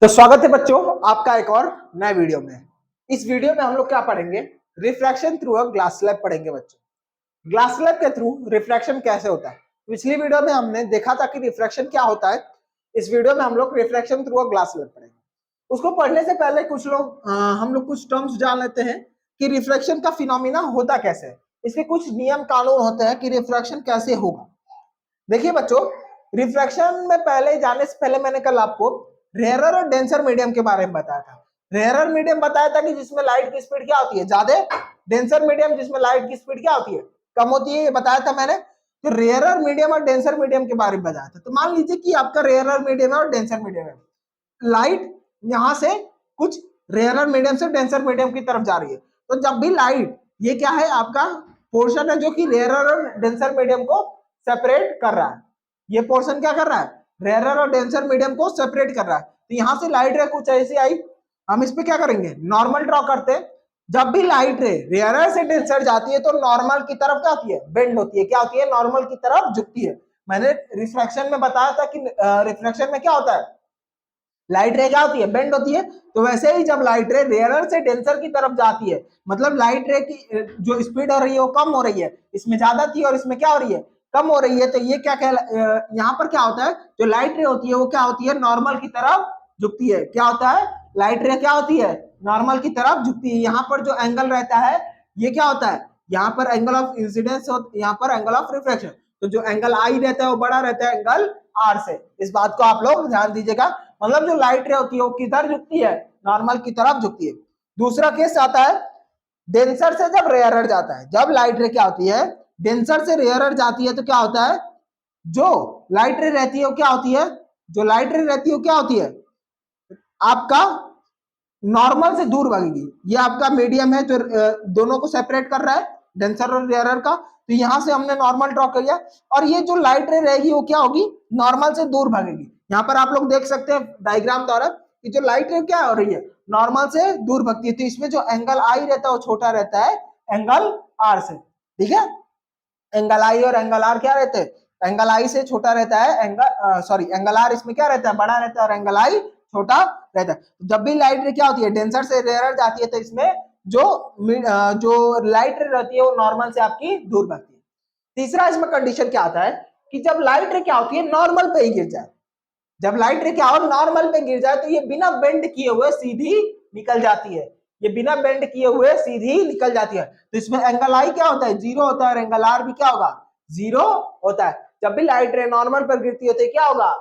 तो स्वागत है बच्चों आपका एक और नए वीडियो में। इस वीडियो में हम लोग क्या पढ़ेंगे, refraction through a glass slab पढ़ेंगे बच्चों। ग्लास स्लैब के थ्रू रिफ्रैक्शन कैसे होता है। पिछली वीडियो में हमने देखा था कि रिफ्रैक्शन क्या होता है। इस वीडियो में हम लोग refraction through a glass slab पढ़ेंगे। उसको पढ़ने से पहले हम लोग कुछ टर्म्स जान लेते हैं कि रिफ्रैक्शन का फिनोमिना होता कैसे है। इसके कुछ नियम कानून होते हैं कि रिफ्रैक्शन कैसे होगा। देखिए बच्चों, रिफ्रैक्शन में पहले जाने से पहले मैंने कल आपको रेयरर और डेंसर मीडियम के बारे में बताया था। रेयरर मीडियम बताया था कि जिसमें लाइट की स्पीड क्या होती है, ज्यादा। डेंसर मीडियम जिसमें लाइट की स्पीड क्या होती है, कम होती है, ये बताया था मैंने। तो रेयरर मीडियम और डेंसर मीडियम के बारे में बताया था। तो मान लीजिए कि आपका रेयरर मीडियम है और डेंसर मीडियम है। लाइट यहां से कुछ रेयरर मीडियम से डेंसर मीडियम की तरफ जा रही है। तो जब भी लाइट, ये क्या है, आपका पोर्शन है जो कि रेयरर और डेंसर मीडियम को सेपरेट कर रहा है। ये पोर्शन क्या कर रहा है, रेयरर और डेंसर मीडियम को सेपरेट कर रहा है। तो यहां से लाइट रे कुछ ऐसी आई, हम इस पे क्या करेंगे, नॉर्मल ड्रॉ करते हैं। जब भी लाइट रे रेयरर से डेंसर जाती है तो नॉर्मल की तरफ क्या होती है, बेंड होती है। क्या होती है, नॉर्मल की तरफ झुकती है। मैंने रिफ्रैक्शन में बताया था कि रिफ्रैक्शन में क्या होता है, लाइट रे क्या होती है, बेंड होती है। तो वैसे ही जब लाइट रे रेयरर से डेंसर की तरफ जाती है, मतलब लाइट रे की जो स्पीड हो रही है वो कम हो रही है, इसमें ज्यादा थी और इसमें क्या हो रही है, कम हो रही है। तो ये क्या यहाँ पर क्या होता है, जो लाइट रे होती है वो क्या होती है, नॉर्मल की तरफ झुकती है। क्या होता है, लाइट रे क्या होती है, नॉर्मल की तरफ झुकती है। यहाँ पर जो एंगल रहता है ये क्या होता है, यहाँ पर एंगल ऑफ इंसिडेंस, यहाँ पर एंगल ऑफ रिफ्लेक्शन। तो जो एंगल आई रहता है वो बड़ा रहता है एंगल आर से। इस बात को आप लोग ध्यान दीजिएगा। मतलब जो लाइट रे होती है वो किधर झुकती है, नॉर्मल की तरफ झुकती है। दूसरा केस आता है डेंसर से जब रेयरर जाता है। जब लाइट रे क्या होती है, डेंसर से रेयरर जाती है तो क्या होता है, जो लाइट रे रहती है वो क्या होती है, जो लाइट रे रहती है वो क्या होती है, आपका नॉर्मल से दूर भागेगी। ये आपका मीडियम है जो दोनों को सेपरेट कर रहा है, डेंसर और रेयरर का। तो यहां से हमने नॉर्मल ड्रॉ कर लिया और ये जो लाइट रे रहेगी वो क्या होगी, नॉर्मल से दूर भागेगी। यहाँ पर आप लोग देख सकते हैं डायग्राम द्वारा कि जो लाइट रे क्या हो रही है, नॉर्मल से दूर भागती है। तो इसमें जो एंगल आई रहता है वो छोटा रहता है एंगल आर से। ठीक है, एंगल आई और एंगल आर क्या रहते हैं, एंगल आई से छोटा रहता है एंगल, सॉरी एंगल आर इसमें क्या रहता है, बड़ा रहता है और एंगल आई छोटा रहता है। जब भी लाइट रे क्या होती है, डेंसर से रेयरर जाती है तो इसमें जो लाइट रे रहती है वो नॉर्मल से आपकी दूर भागती है। तीसरा इसमें कंडीशन क्या आता है कि जब लाइट रे क्या होती है, नॉर्मल पे ही गिर जाए। जब लाइट रे क्या हो, नॉर्मल पे गिर जाए तो ये बिना बेंड किए हुए सीधी निकल जाती है। ये बिना बेंड किए हुए सीधी निकल जाती है। तो इसमें एंगल आई क्या होता है, जीरो होता है और एंगल आर भी क्या होगा, जीरो होता है। जब भी लाइट रे नॉर्मल पर गिरती है तो क्या होगा,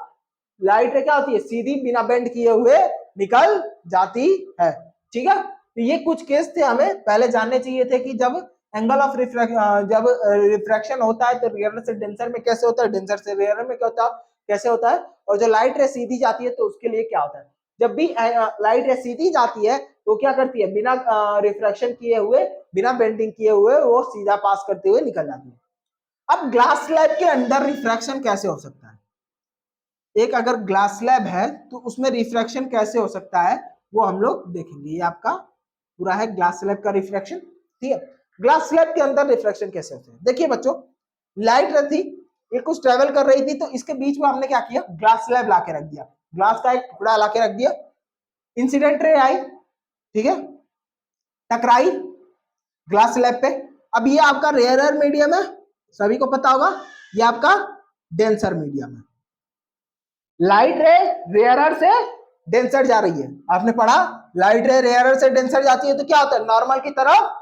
लाइट रे क्या होती है, सीधी बिना बेंड किए हुए निकल जाती है। ठीक है, तो ये कुछ केस थे, हमें पहले जानने चाहिए थे कि जब एंगल ऑफ जब रिफ्रैक्शन होता है तो रेयरर से डेंसर में कैसे होता है, डेंसर से रेयरर में क्या होता है, कैसे होता है, और जो लाइट रे सीधी जाती है तो उसके लिए क्या होता है। जब भी लाइट रे सीधी जाती है तो क्या करती है, बिना रिफ्रैक्शन किए हुए, बिना बेंडिंग किए हुए वो सीधा पास करते हुए निकल जाती है। अब ग्लास स्लैब के अंदर रिफ्रैक्शन कैसे हो सकता है, एक अगर ग्लास स्लैब है तो उसमें रिफ्रैक्शन कैसे हो सकता है वो हम लोग देखेंगे। ये आपका पूरा है ग्लास स्लैब का रिफ्रैक्शन। ठीक है, ग्लास स्लैब के अंदर रिफ्रैक्शन कैसे होते हैं। देखिए बच्चों, लाइट थी, ये कुछ ट्रेवल कर रही थी तो इसके बीच में हमने क्या किया, ग्लास स्लैब ला के रख दिया, ग्लास का एक टुकड़ा ला के रख दिया। इंसिडेंट रे आई, ठीक है, टकराई ग्लास स्लैब पे। अब ये आपका रेयरर मीडियम है, सभी को पता होगा, ये आपका डेंसर मीडियम है। लाइट रे रेयरर से डेंसर जा रही है, आपने पढ़ा, लाइट रे रेयरर से डेंसर जाती है तो क्या होता है, नॉर्मल की तरफ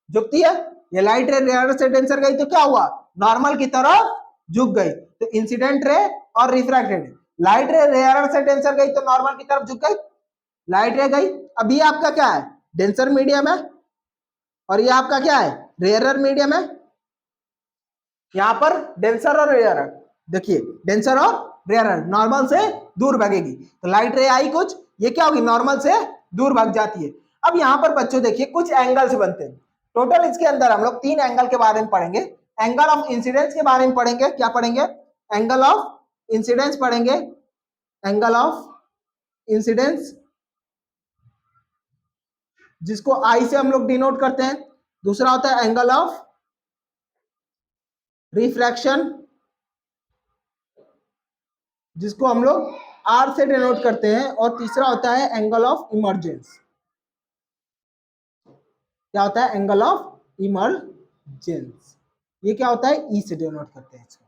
झुकती है। ये लाइट रे रेयरर से डेंसर गई तो क्या हुआ, नॉर्मल की तरफ झुक गई। तो इंसिडेंट रे और रिफ्रैक्टेड, लाइट रे रेयरर से डेंसर गई तो नॉर्मल की तरफ झुक गई, लाइट रे गई। अब ये आपका क्या है, डेंसर मीडियम है और ये आपका क्या है, रेयरर मीडियम है। यहां पर डेंसर और रेयरर, देखिए डेंसर और रेयरर नॉर्मल से दूर भागेगी। तो लाइट रे आई कुछ, ये क्या होगी, नॉर्मल से दूर भाग जाती है। अब यहां पर बच्चों देखिए कुछ एंगल्स बनते हैं। टोटल इसके अंदर हम लोग 3 एंगल के बारे में पढ़ेंगे। एंगल ऑफ इंसिडेंस के बारे में पढ़ेंगे, क्या पढ़ेंगे, एंगल ऑफ इंसिडेंस पढ़ेंगे, एंगल ऑफ इंसिडेंस जिसको आई से हम लोग डिनोट करते हैं। दूसरा होता है एंगल ऑफ रिफ्रैक्शन जिसको हम लोग आर से डिनोट करते हैं, और तीसरा होता है एंगल ऑफ इमर्जेंस। क्या होता है? Angle of emergence. ये क्या होता है? ई से डिनोट करते हैं इसको।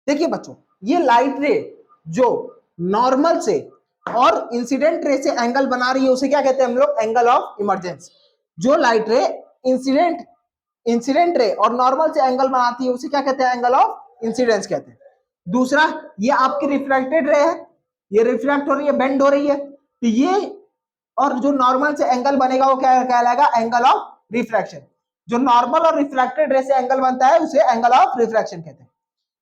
देखिए बच्चों, ये लाइट रे जो नॉर्मल से और इंसिडेंट रे से एंगल बना रही है उसे क्या कहते हैं हम लोग? Angle of emergence. जो लाइट रे इंसिडेंट रे और नॉर्मल से एंगल बनाती है उसे क्या कहते हैं? एंगल ऑफ इंसिडेंस कहते हैं। दूसरा, ये आपकी रिफ्लेक्टेड रे है, ये रिफ्लेक्ट हो रही है, बेंड हो रही है, तो ये और जो नॉर्मल से एंगल बनेगा वो क्या कहलाएगा? Angle of refraction. जो नॉर्मल और रिफ्लेक्टेड रे से एंगल बनता है उसे एंगल ऑफ रिफ्रैक्शन कहते हैं।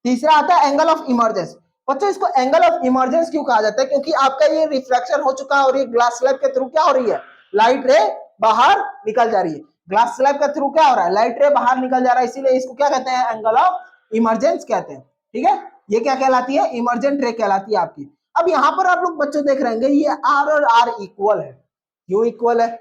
तीसरा आता है एंगल ऑफ इमर्जेंस। बच्चों, इसको एंगल ऑफ इमर्जेंस क्यों कहा जाता है? क्योंकि आपका ये रिफ्रैक्शन हो चुका है और ये ग्लास स्लैब के थ्रू क्या हो रही है? लाइट रे बाहर निकल जा रही है। ग्लास स्लैब के थ्रू क्या हो रहा है? लाइट रे बाहर निकल जा रहा है, इसीलिए इसको क्या कहते हैं? एंगल ऑफ इमर्जेंस कहते हैं। ठीक है, ये क्या कहलाती है? इमर्जेंट रे कहलाती है आपकी। अब यहाँ पर आप लोग बच्चों देख रहे हैं ये आर और आर इक्वल है। क्यों इक्वल है?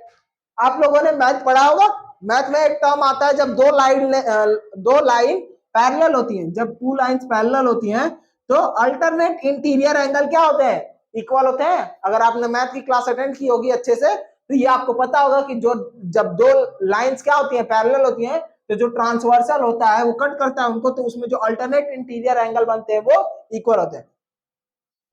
आप लोगों ने मैथ पढ़ा होगा। मैथ में एक टर्म आता है जब दो लाइन पैरेलल होती हैं, जब टू लाइंस पैरेलल होती हैं तो अल्टरनेट इंटीरियर एंगल क्या होते हैं? इक्वल होते हैं। अगर आपने मैथ की क्लास अटेंड की होगी अच्छे से तो ये आपको पता होगा कि जब दो लाइंस क्या होती हैं? पैरेलल होती हैं, तो जो ट्रांसवर्सल होता है वो कट करता है उनको, तो उसमें जो अल्टरनेट इंटीरियर एंगल बनते हैं वो इक्वल होते हैं।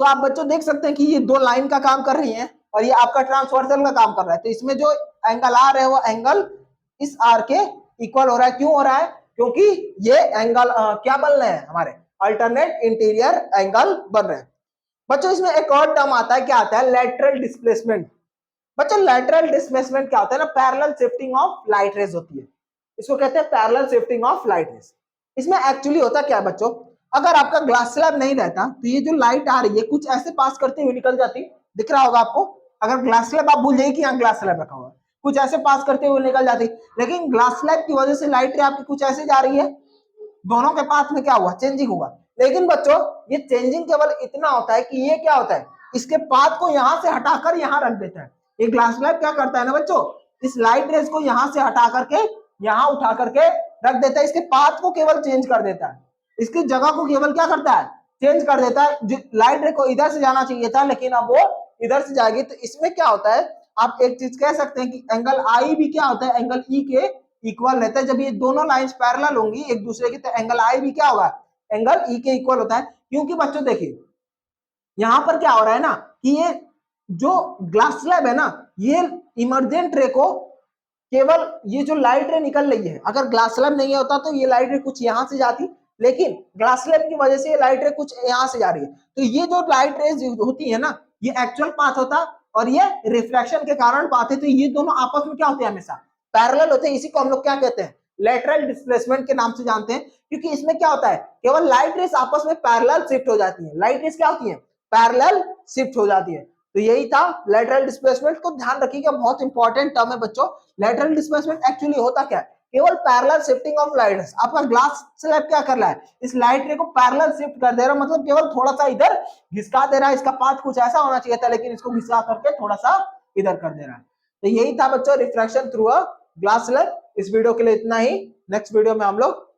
तो आप बच्चों देख सकते हैं कि ये दो लाइन का काम कर रही हैं और ये आपका ट्रांसवर्सल का काम कर रहा है, तो इसमें जो एंगल आर है वो एंगल इस आर के इक्वल हो रहा है। क्यों हो रहा है? क्योंकि ये एंगल क्या बन रहे हैं? हमारे अल्टरनेट इंटीरियर एंगल बन रहे हैं। बच्चों, इसमें एक और टर्म आता है, क्या आता है? Lateral displacement. बच्चों, लैटरल डिस्प्लेसमेंट क्या होता है ना? Parallel shifting of light rays होती है, इसको कहते हैं parallel shifting of light rays. इसमें एक्चुअली होता क्या है बच्चों? अगर आपका ग्लास स्लैब नहीं रहता तो ये जो लाइट आ रही है कुछ ऐसे पास करते हुए निकल जाती, दिख रहा होगा आपको। अगर ग्लास स्लैब आप भूल जाइए कि यहाँ ग्लास स्लैब रखा हुआ है, कुछ ऐसे पास करते हुए निकल जाती, लेकिन ग्लास स्लैब की वजह से लाइट रे आपकी कुछ ऐसे जा रही है, दोनों के पाथ में क्या हुआ? चेंजिंग हुआ। लेकिन बच्चों, ये चेंजिंग केवल इतना होता है कि ये क्या होता है? इसके पाथ को यहां से हटाकर यहां रख देता है। ये ग्लास स्लैब क्या करता है ना बच्चों? इस लाइट रेज को यहां से हटा करके यहां उठा करके रख देता है, इसके पाथ को केवल चेंज कर देता है, इसकी जगह को केवल क्या करता है? चेंज कर देता है। लाइट रे को इधर से जाना चाहिए था लेकिन अब वो इधर से जाएगी। तो इसमें क्या होता है? आप एक चीज कह सकते हैं कि एंगल आई भी क्या होता है? एंगल ई के इक्वल रहता है। जब ये दोनों लाइंस पैरेलल होंगी एक दूसरे की तो एंगल आई भी क्या होगा? एंगल ई के इक्वल होता है। क्योंकि बच्चों देखिए यहां पर क्या हो रहा है ना कि ये जो ग्लास स्लैब है ना, ये इमर्जेंट रे को केवल ये जो लाइट रे निकल रही है, अगर ग्लास स्लैब नहीं होता तो ये लाइट रे कुछ यहां से जाती, लेकिन ग्लास स्लैब की वजह से ये लाइट रे कुछ यहां से जा रही है। तो ये जो लाइट रेज होती है ना, ये एक्चुअल पाथ होता और ये रिफ्रैक्शन के कारण पाथ है। तो ये दोनों आपस में क्या होते हैं? हमेशा पैरेलल होते हैं। इसी को हम लोग क्या कहते हैं? लेटरल डिस्प्लेसमेंट के नाम से जानते हैं। क्योंकि इसमें क्या होता है? केवल लाइट रेज आपस में पैरेलल शिफ्ट हो जाती है। लाइट रेज क्या होती है? पैरेलल शिफ्ट हो जाती है। तो यही था लेटरल डिस्प्लेसमेंट। को ध्यान रखिएगा, बहुत इंपॉर्टेंट टर्म है बच्चों। लेटरल डिस्प्लेसमेंट एक्चुअली होता क्या है? केवल parallel shifting of light rays. आपका ग्लास स्लैब क्या कर रहा है? इस लाइट रे को पैरेलल शिफ्ट कर दे रहा है, मतलब केवल थोड़ा सा इधर घिसका दे रहा है। इसका पाथ कुछ ऐसा होना चाहिए था लेकिन इसको घिसका करके थोड़ा सा इधर कर दे रहा है। तो यही था बच्चों refraction through a glass slab. इस वीडियो के लिए इतना ही। नेक्स्ट वीडियो में हम लोग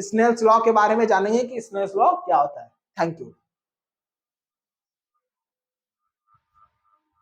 स्नेल्स लॉ के बारे में जानेंगे कि स्नेल्स लॉ क्या होता है। Thank you.